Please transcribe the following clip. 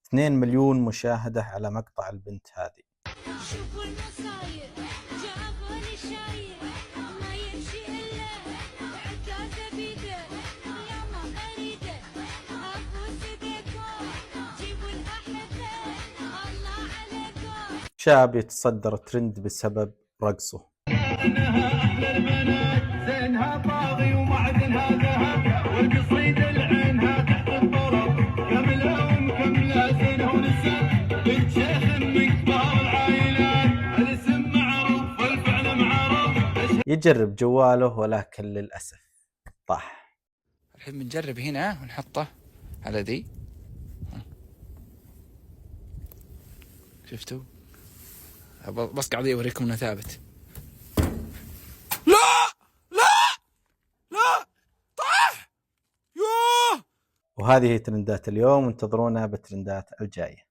2 مليون مشاهدة على مقطع البنت هذه. شوفوا المصاير جابوا لي شاير ما يمشي الا عكازه بيده يا ما اريده ابوس ايديكم جيبوا الاحبه الله عليكم. شاب يتصدر ترند بسبب رقصه. انها احلى البنات زينها طاغي ومعدنها ذهب والقصيده لعينها تحت الطرب كملها ومكملها زينها ونسب بنت شيخ من كبار العائلات الاسم معروف والفعل معروف. يجرب جواله ولكن للأسف طاح. الحين بنجرب هنا ونحطه على ذي. شفتوا؟ بس قاعد اوريكم انه ثابت. لا طاح. يوه. وهذه هي ترندات اليوم، انتظرونا بالترندات الجاية.